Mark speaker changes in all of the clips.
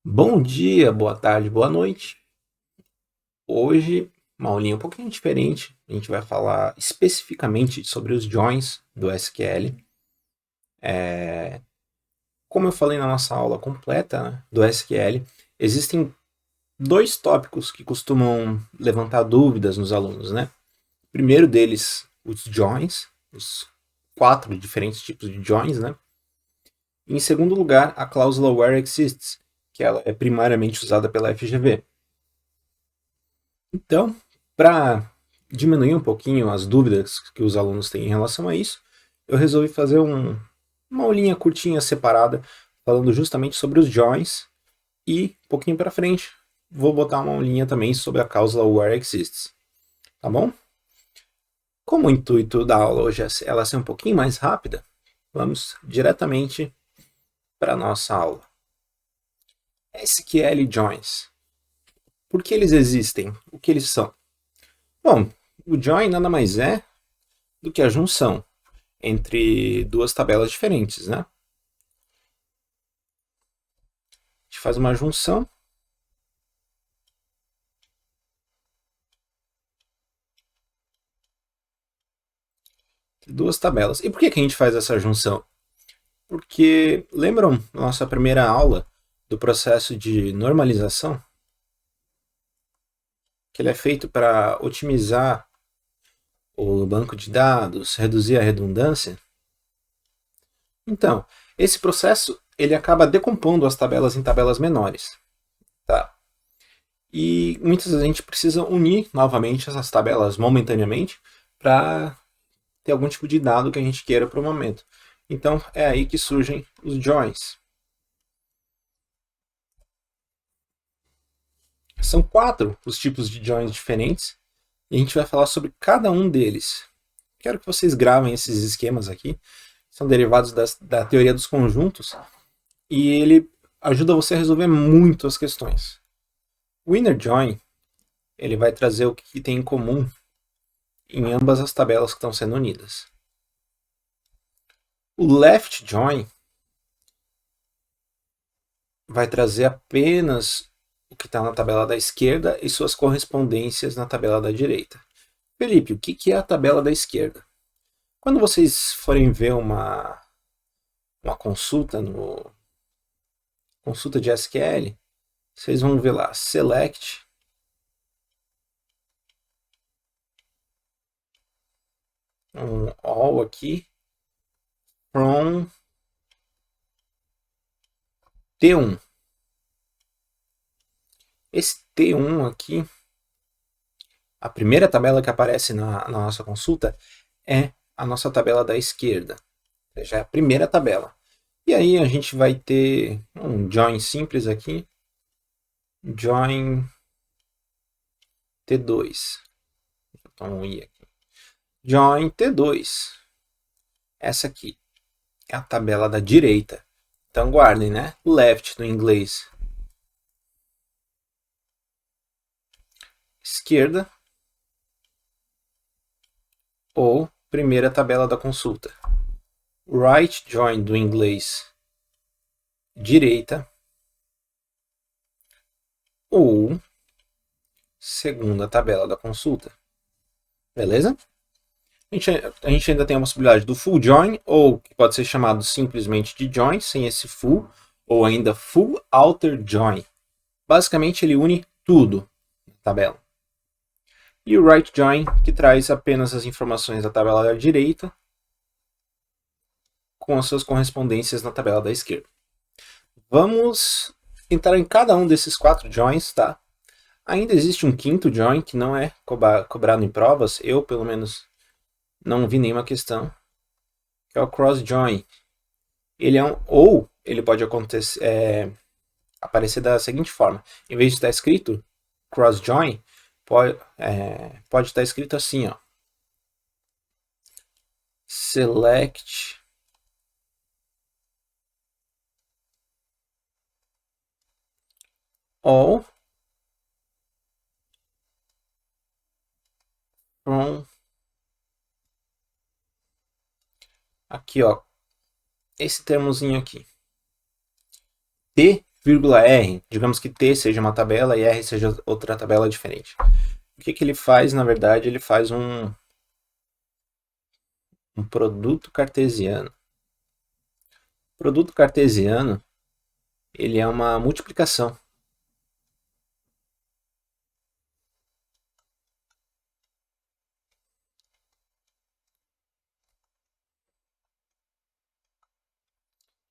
Speaker 1: Bom dia, boa tarde, boa noite. Hoje, uma aulinha um pouquinho diferente. A gente vai falar especificamente sobre os joins do SQL. Como eu falei na nossa aula completa, né, do SQL, existem dois tópicos que costumam levantar dúvidas nos alunos, né? O primeiro deles, os joins, os 4 diferentes tipos de joins, né? E em segundo lugar, a cláusula where exists, que ela é primariamente usada pela FGV. Então, para diminuir um pouquinho as dúvidas que os alunos têm em relação a isso, eu resolvi fazer uma aulinha curtinha separada, falando justamente sobre os joins, e um pouquinho para frente vou botar uma aulinha também sobre a cláusula where exists, tá bom? Como o intuito da aula hoje é ela ser um pouquinho mais rápida, vamos diretamente para a nossa aula. SQL joins. Por que eles existem? O que eles são? Bom, o join nada mais é do que a junção entre duas tabelas diferentes, né? A gente faz uma junção de duas tabelas. E por que a gente faz essa junção? Porque lembram da nossa primeira aula do processo de normalização? Que ele é feito para otimizar o banco de dados, reduzir a redundância? Então, esse processo ele acaba decompondo as tabelas em tabelas menores. Tá? E muitas vezes a gente precisa unir novamente essas tabelas momentaneamente para ter algum tipo de dado que a gente queira para o momento. Então é aí que surgem os joins. São 4 os tipos de joins diferentes e a gente vai falar sobre cada um deles. Quero que vocês gravem esses esquemas aqui. São derivados da teoria dos conjuntos e ele ajuda você a resolver muito as questões. O inner join ele vai trazer o que tem em comum em ambas as tabelas que estão sendo unidas. O left join vai trazer apenas o que está na tabela da esquerda e suas correspondências na tabela da direita. Felipe, o que é a tabela da esquerda? Quando vocês forem ver uma consulta no consulta de SQL, vocês vão ver lá select um all aqui from T1. Esse T1 aqui, a primeira tabela que aparece na nossa consulta é a nossa tabela da esquerda. Já é a primeira tabela. E aí a gente vai ter um join simples aqui. Join T2. Vou botar um I aqui. Join T2. Essa aqui é a tabela da direita. Então guardem, né? Left no inglês. Esquerda. Ou primeira tabela da consulta. Right join do inglês direita. Ou segunda tabela da consulta. Beleza? A gente ainda tem a possibilidade do full join, ou que pode ser chamado simplesmente de join, sem esse full, ou ainda full outer join. Basicamente, ele une tudo na tabela. E o right join, que traz apenas as informações da tabela da direita com as suas correspondências na tabela da esquerda. Vamos entrar em cada um desses 4 joins, tá? Ainda existe um quinto join que não é cobrado em provas. Eu, pelo menos, não vi nenhuma questão. Que é o cross join. Ele é ou ele pode acontecer, aparecer da seguinte forma. Em vez de estar escrito cross join, pode estar escrito assim, ó. Select all from aqui, ó, esse termozinho aqui. T R, digamos que T seja uma tabela e R seja outra tabela diferente. O que ele faz, na verdade, ele faz um produto cartesiano. O produto cartesiano, ele é uma multiplicação.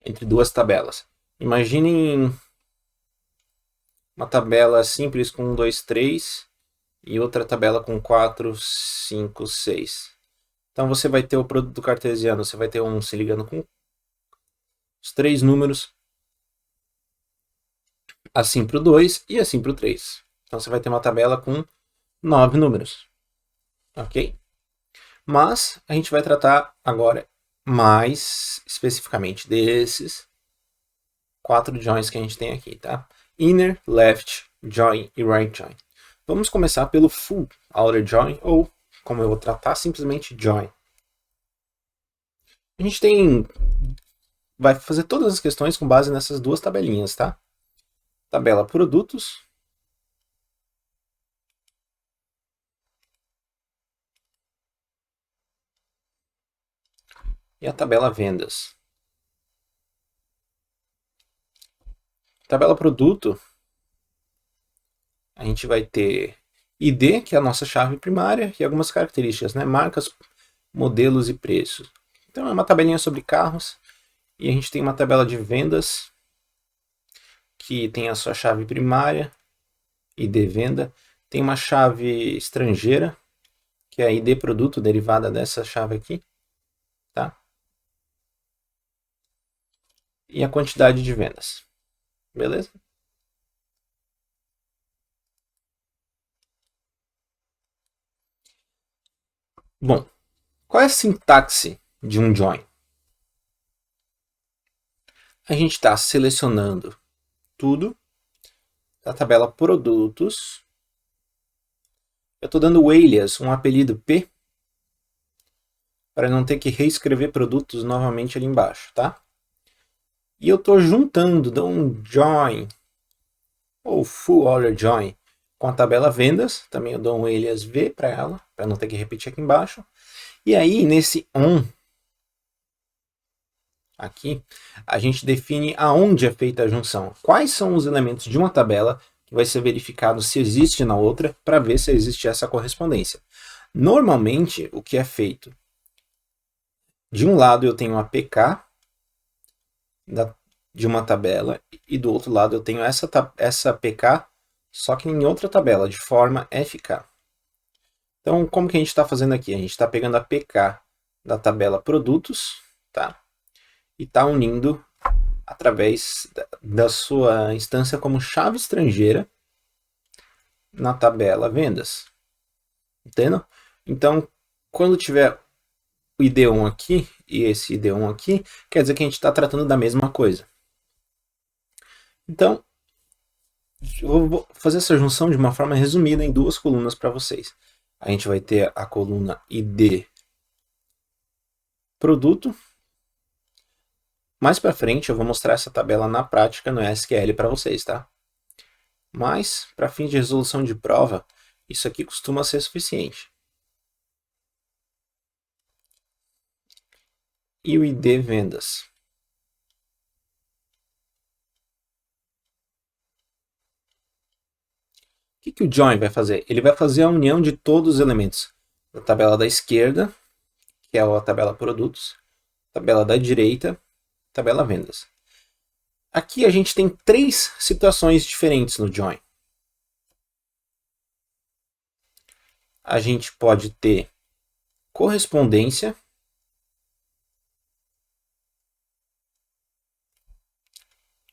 Speaker 1: Entre duas tabelas. Imaginem uma tabela simples com 1, 2, 3 e outra tabela com 4, 5, 6. Então você vai ter o produto cartesiano, você vai ter um se ligando com os 3 números, assim para o 2 e assim para o 3. Então você vai ter uma tabela com 9 números. Ok? Mas a gente vai tratar agora mais especificamente desses 4 joins que a gente tem aqui, tá? Inner, left join e right join. Vamos começar pelo full outer join, ou como eu vou tratar, simplesmente join. A gente vai fazer todas as questões com base nessas duas tabelinhas, tá? Tabela produtos. E a tabela vendas. Tabela produto, a gente vai ter ID, que é a nossa chave primária, e algumas características, né? Marcas, modelos e preços. Então é uma tabelinha sobre carros, e a gente tem uma tabela de vendas, que tem a sua chave primária, ID venda, tem uma chave estrangeira, que é a ID produto, derivada dessa chave aqui, tá? E a quantidade de vendas, beleza? Bom, qual é a sintaxe de um join? A gente está selecionando tudo da tabela produtos. Eu estou dando o alias, um apelido P, para não ter que reescrever produtos novamente ali embaixo, tá? E eu estou juntando, dou um join, ou full order join, com a tabela vendas. Também eu dou um alias V para ela, para não ter que repetir aqui embaixo. E aí, nesse on, aqui, a gente define aonde é feita a junção. Quais são os elementos de uma tabela que vai ser verificado se existe na outra, para ver se existe essa correspondência. Normalmente, o que é feito? De um lado eu tenho a PK de uma tabela, e do outro lado eu tenho essa PK, só que em outra tabela, de forma FK. Então, como que a gente está fazendo aqui? A gente está pegando a PK da tabela produtos, tá? E está unindo através da sua instância como chave estrangeira na tabela vendas. Entendeu? Então, quando tiver o ID1 aqui e esse ID1 aqui, quer dizer que a gente está tratando da mesma coisa. Então, eu vou fazer essa junção de uma forma resumida em duas colunas para vocês. A gente vai ter a coluna ID produto. Mais para frente eu vou mostrar essa tabela na prática no SQL para vocês, tá? Mas, para fins de resolução de prova, isso aqui costuma ser suficiente. E o ID vendas. O que o join vai fazer? Ele vai fazer a união de todos os elementos da tabela da esquerda, que é a tabela produtos, tabela da direita, tabela vendas. Aqui a gente tem 3 situações diferentes no join. A gente pode ter correspondência,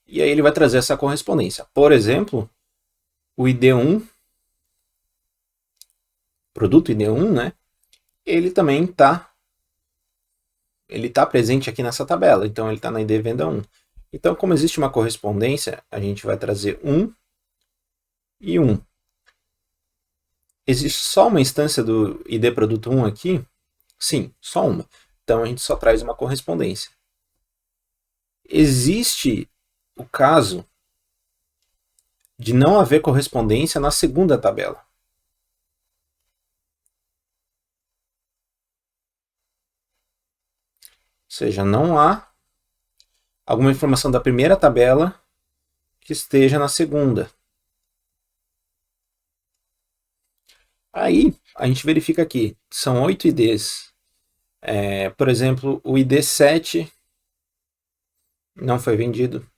Speaker 1: e aí ele vai trazer essa correspondência. Por exemplo, o ID1, produto ID1, né? Ele também está presente aqui nessa tabela, então ele está na ID venda 1. Então, como existe uma correspondência, a gente vai trazer 1 e 1. Existe só uma instância do ID produto 1 aqui? Sim, só uma. Então a gente só traz uma correspondência. Existe o caso de não haver correspondência na segunda tabela. Ou seja, não há alguma informação da primeira tabela que esteja na segunda. Aí, a gente verifica aqui, são 8 IDs. Por exemplo, o ID 7 não foi vendido.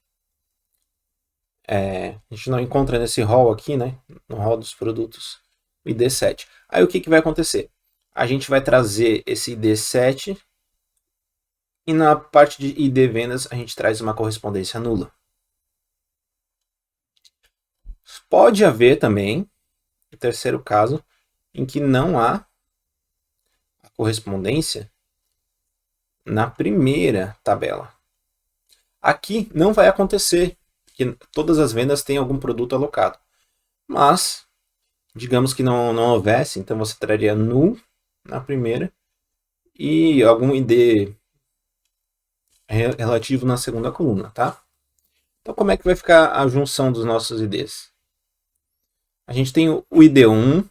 Speaker 1: A gente não encontra nesse hall aqui, né? No hall dos produtos, o ID 7. Aí o que vai acontecer? A gente vai trazer esse ID 7 e na parte de ID vendas a gente traz uma correspondência nula. Pode haver também, o terceiro caso, em que não há a correspondência na primeira tabela. Aqui não vai acontecer, porque todas as vendas têm algum produto alocado. Mas, digamos que não houvesse, então você traria null na primeira e algum ID relativo na segunda coluna, tá? Então, como é que vai ficar a junção dos nossos IDs? A gente tem o ID1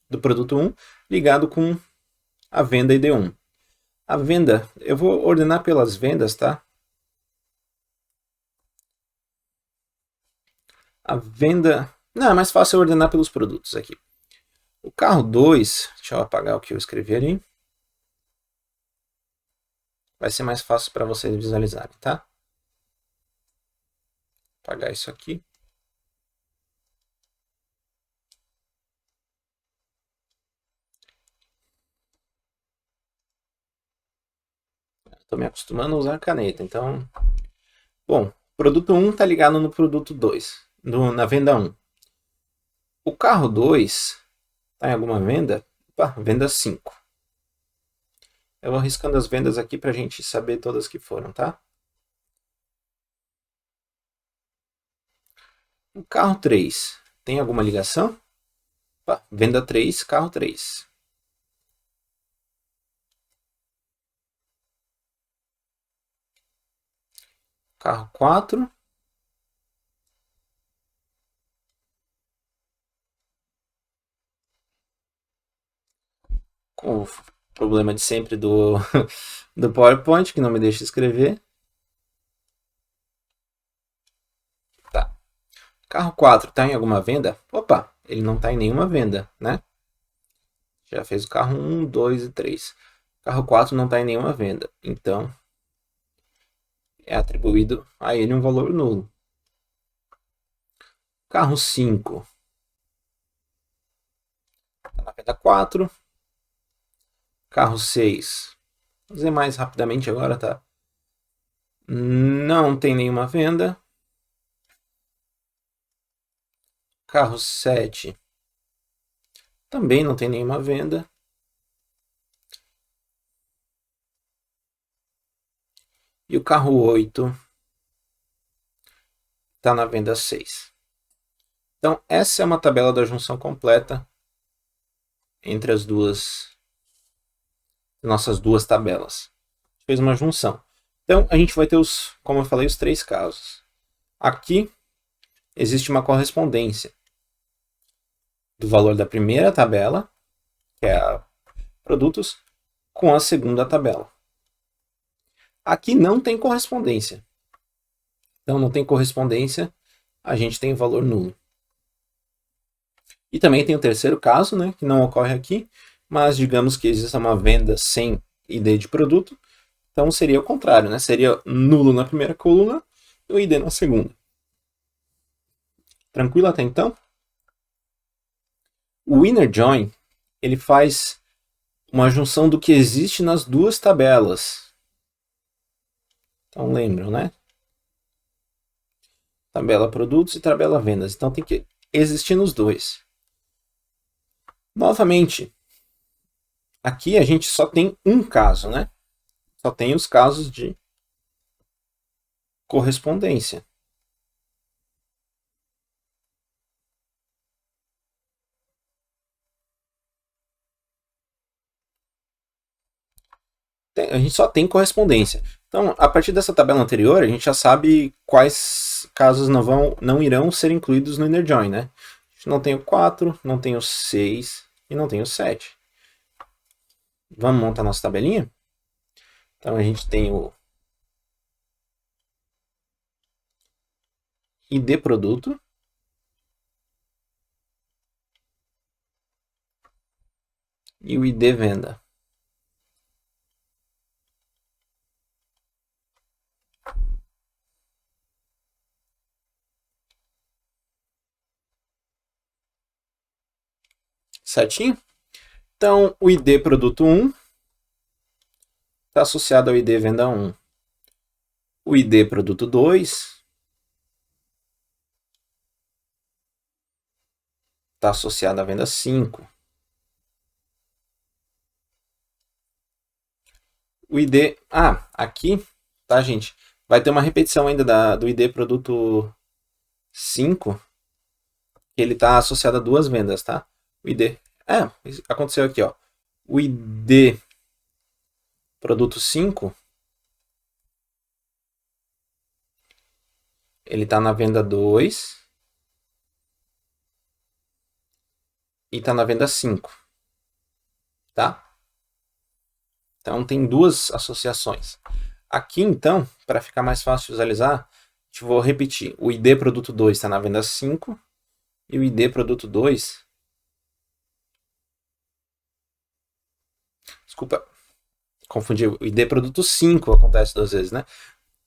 Speaker 1: do produto 1 ligado com a venda ID1. A venda, eu vou ordenar pelas vendas, tá? A venda... Não, é mais fácil ordenar pelos produtos aqui. O carro 2, deixa eu apagar o que eu escrevi ali. Vai ser mais fácil para vocês visualizarem, tá? Vou apagar isso aqui. Estou me acostumando a usar caneta, então... Bom, produto 1 está ligado no produto 2, na venda 1. O carro 2 está em alguma venda? Opa, venda 5. Eu vou riscando as vendas aqui para a gente saber todas que foram, tá? O carro 3 tem alguma ligação? Opa, venda 3, carro 3. Carro 4. Com o problema de sempre do, do PowerPoint, que não me deixa escrever. Tá. Carro 4 está em alguma venda? Opa, ele não está em nenhuma venda, né? Já fez o carro 1, 2 e 3. Carro 4 não está em nenhuma venda. Então, é atribuído a ele um valor nulo. Carro 5 está na venda 4. Carro 6. Vou fazer mais rapidamente agora, tá? Não tem nenhuma venda. Carro 7 também não tem nenhuma venda. E o carro 8 está na venda 6. Então, essa é uma tabela da junção completa entre as nossas duas tabelas. Fez uma junção. Então, a gente vai ter, como eu falei, os três casos. Aqui, existe uma correspondência do valor da primeira tabela, que é a produtos, com a segunda tabela. Aqui não tem correspondência. Então, não tem correspondência, a gente tem valor nulo. E também tem o terceiro caso, né, que não ocorre aqui, mas digamos que exista uma venda sem ID de produto, então seria o contrário, né? Seria nulo na primeira coluna e o ID na segunda. Tranquilo até então? O inner join, ele faz uma junção do que existe nas duas tabelas. Então lembram, né? Tabela produtos e tabela vendas. Então tem que existir nos dois. Novamente, aqui a gente só tem um caso, né? Só tem os casos de correspondência. A gente só tem correspondência. Então, a partir dessa tabela anterior, a gente já sabe quais casos não irão ser incluídos no inner join, né? A gente não tem o 4, não tem o 6 e não tem o 7. Vamos montar nossa tabelinha? Então, a gente tem o ID produto. E o ID venda. Certinho? Então, o ID produto 1 está associado ao ID venda 1. O ID produto 2 está associado à venda 5. O ID... aqui, tá, gente? Vai ter uma repetição ainda do ID produto 5, que ele está associado a duas vendas, tá? O ID... aconteceu aqui, ó. O ID produto 5, ele está na venda 2 e está na venda 5, tá? Então tem duas associações. Aqui então, para ficar mais fácil de visualizar, vou repetir. O ID produto 2 está na venda 5 e o ID produto 2... Desculpa, confundi. O ID produto 5 acontece duas vezes, né?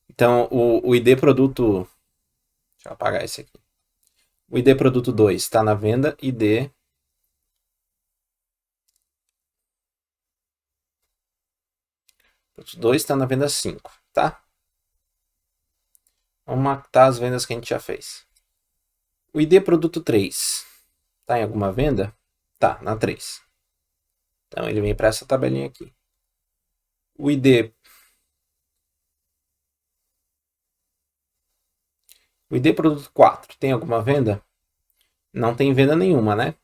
Speaker 1: Então o ID produto... Deixa eu apagar esse aqui. O ID produto 2 está na venda, ID... produto 2 está na venda 5, tá? Vamos matar as vendas que a gente já fez. O ID produto 3 está em alguma venda? Tá, na 3. Então ele vem para essa tabelinha aqui. O ID produto 4 tem alguma venda? Não tem venda nenhuma, né?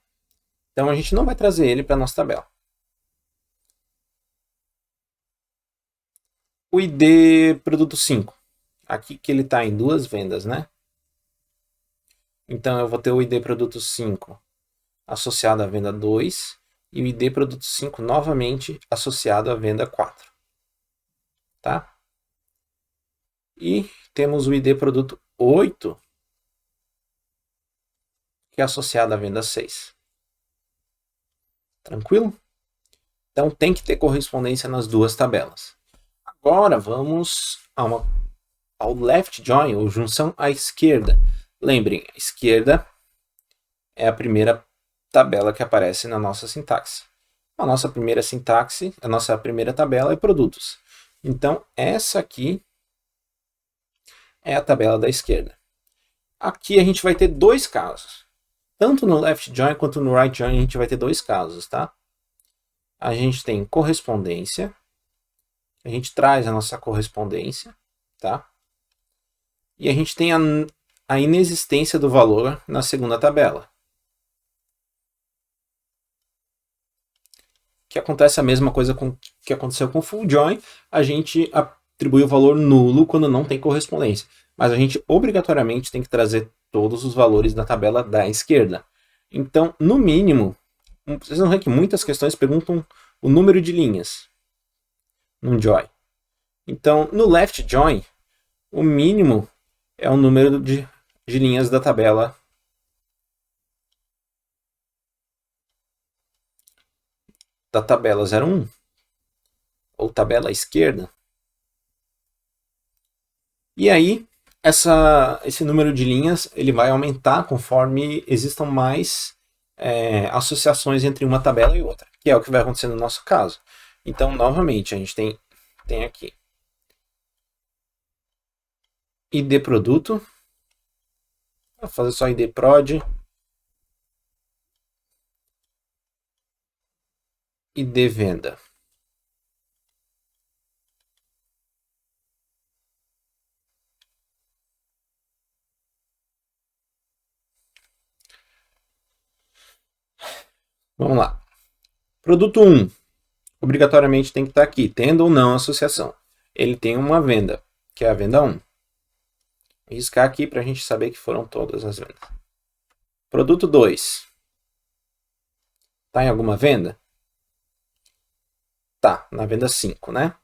Speaker 1: Então a gente não vai trazer ele para a nossa tabela. O ID produto 5. Aqui que ele está em duas vendas, né? Então eu vou ter o ID produto 5 associado à venda 2 e o ID produto 5 novamente associado à venda 4. Tá? E temos o ID produto 8 que é associado à venda 6. Tranquilo? Então tem que ter correspondência nas duas tabelas. Agora vamos ao left join, ou junção à esquerda. Lembrem, a esquerda é a primeira tabela que aparece na nossa sintaxe. A nossa primeira sintaxe, a nossa primeira tabela é produtos. Então, essa aqui é a tabela da esquerda. Aqui a gente vai ter dois casos. Tanto no left join quanto no right join a gente vai ter dois casos, tá? A gente tem correspondência. A gente traz a nossa correspondência, tá? E a gente tem a inexistência do valor na segunda tabela. Que acontece a mesma coisa que aconteceu com o full join, a gente atribui o valor nulo quando não tem correspondência. Mas a gente obrigatoriamente tem que trazer todos os valores da tabela da esquerda. Então, no mínimo, vocês vão ver que muitas questões perguntam o número de linhas num join. Então, no left join, o mínimo é o número de linhas da tabela da tabela 01 ou tabela esquerda. E aí, esse número de linhas ele vai aumentar conforme existam mais associações entre uma tabela e outra, que é o que vai acontecer no nosso caso. Então, novamente, a gente tem aqui ID produto, vou fazer só ID prod, ID venda. Vamos lá. Produto 1, obrigatoriamente tem que estar aqui, tendo ou não associação. ele tem uma venda, que é a venda 1. Vou riscar aqui para a gente saber que foram todas as vendas. Produto 2. Está em alguma venda? Tá, na venda 5, né?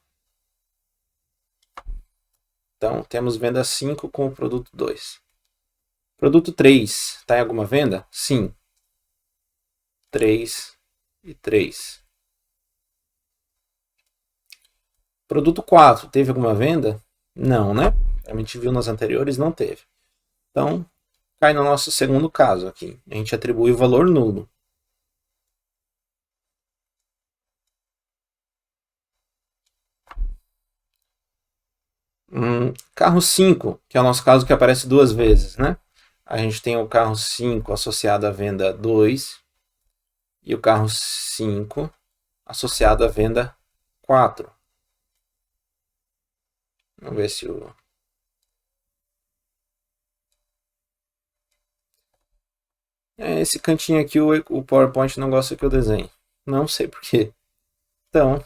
Speaker 1: Então, temos venda 5 com o produto 2. Produto 3, está em alguma venda? Sim. 3 e 3. Produto 4, teve alguma venda? Não, né? A gente viu nas anteriores, não teve. Então, cai no nosso segundo caso aqui. A gente atribui o valor nulo. Carro 5, que é o nosso caso que aparece duas vezes, né? A gente tem o carro 5 associado à venda 2 e o carro 5 associado à venda 4. Vamos ver se o... esse cantinho aqui o PowerPoint não gosta que eu desenhe. Não sei porquê. Então,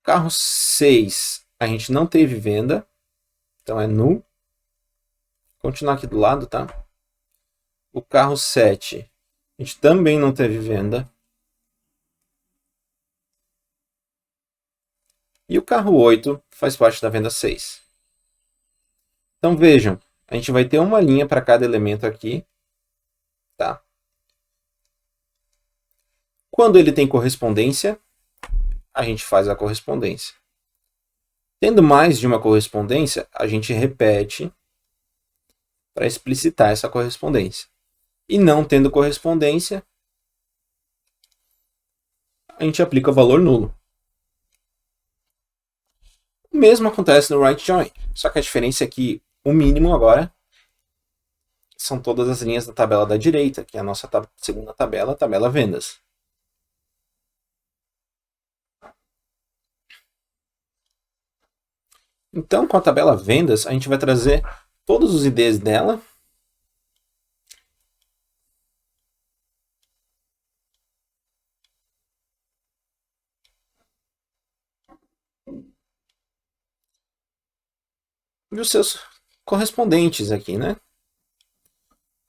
Speaker 1: carro 6 a gente não teve venda. Então é null. Vou continuar aqui do lado, tá? O carro 7 a gente também não teve venda. E o carro 8 faz parte da venda 6. Então vejam, a gente vai ter uma linha para cada elemento aqui. Tá? Quando ele tem correspondência, a gente faz a correspondência. Tendo mais de uma correspondência, a gente repete para explicitar essa correspondência. E não tendo correspondência, a gente aplica o valor nulo. O mesmo acontece no right join, só que a diferença é que o mínimo agora são todas as linhas da tabela da direita, que é a nossa segunda tabela, a tabela vendas. Então, com a tabela vendas, a gente vai trazer todos os IDs dela. E os seus correspondentes aqui, né?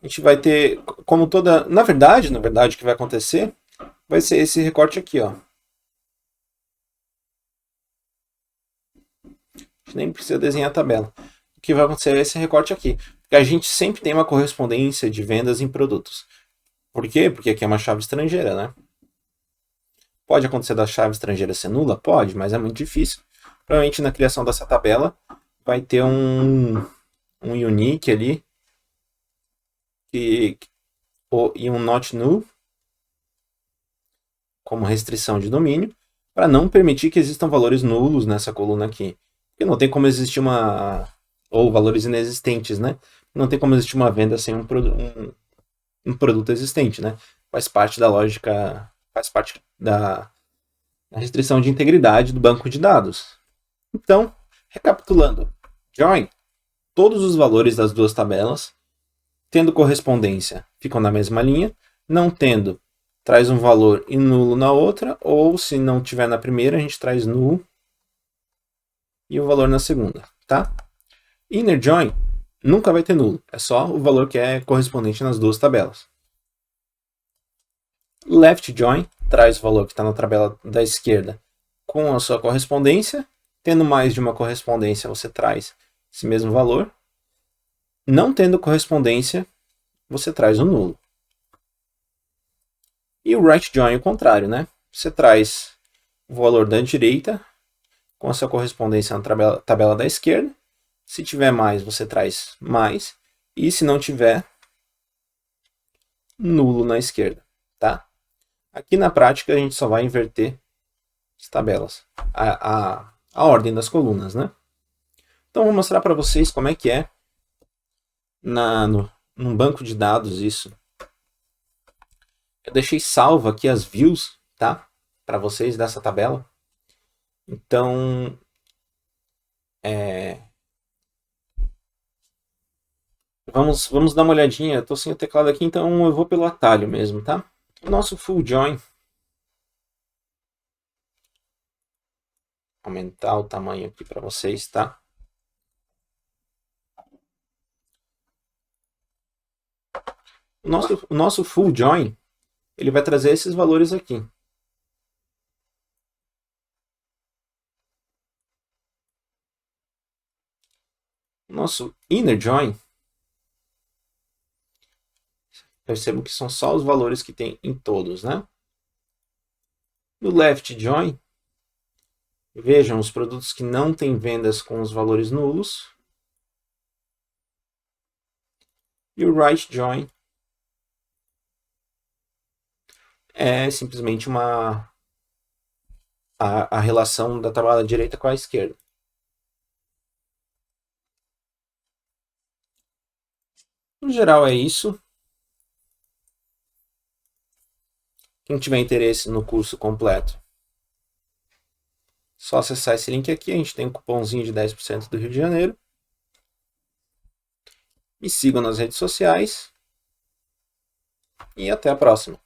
Speaker 1: A gente vai ter, como toda... Na verdade, o que vai acontecer vai ser esse recorte aqui, ó. A gente nem precisa desenhar a tabela. O que vai acontecer é esse recorte aqui. Porque a gente sempre tem uma correspondência de vendas em produtos. Por quê? Porque aqui é uma chave estrangeira, né? Pode acontecer da chave estrangeira ser nula? Pode, mas é muito difícil. Provavelmente na criação dessa tabela vai ter um unique ali e um not null como restrição de domínio para não permitir que existam valores nulos nessa coluna aqui. Porque não tem como existir uma... ou valores inexistentes, né? Não tem como existir uma venda sem um produto existente, né? Faz parte da lógica, faz parte da restrição de integridade do banco de dados. Então, recapitulando, join, todos os valores das duas tabelas, tendo correspondência, ficam na mesma linha, não tendo, traz um valor e nulo na outra, ou se não tiver na primeira, a gente traz null e o valor na segunda, tá? Inner join nunca vai ter nulo, é só o valor que é correspondente nas duas tabelas. Left join traz o valor que está na tabela da esquerda com a sua correspondência. Tendo mais de uma correspondência, você traz esse mesmo valor. Não tendo correspondência, você traz o nulo. E o right join é o contrário, né? Você traz o valor da direita com a sua correspondência na tabela da esquerda. Se tiver mais, você traz mais. E se não tiver, nulo na esquerda, tá? Aqui na prática a gente só vai inverter as tabelas, a ordem das colunas, né? Então vou mostrar para vocês como é que é num banco de dados isso. Eu deixei salvo aqui as views, tá? Para vocês dessa tabela. Então, vamos dar uma olhadinha. Eu estou sem o teclado aqui, então eu vou pelo atalho mesmo, tá? O nosso full join aumentar o tamanho aqui para vocês, tá? O nosso full join, ele vai trazer esses valores aqui. O nosso inner join, percebo que são só os valores que tem em todos, né? No left join, vejam os produtos que não têm vendas com os valores nulos. E o right join é simplesmente a relação da tabela direita com a esquerda. No geral é isso. Quem tiver interesse no curso completo, só acessar esse link aqui. A gente tem um cupomzinho de 10% do Rio de Janeiro. Me sigam nas redes sociais. E até a próxima.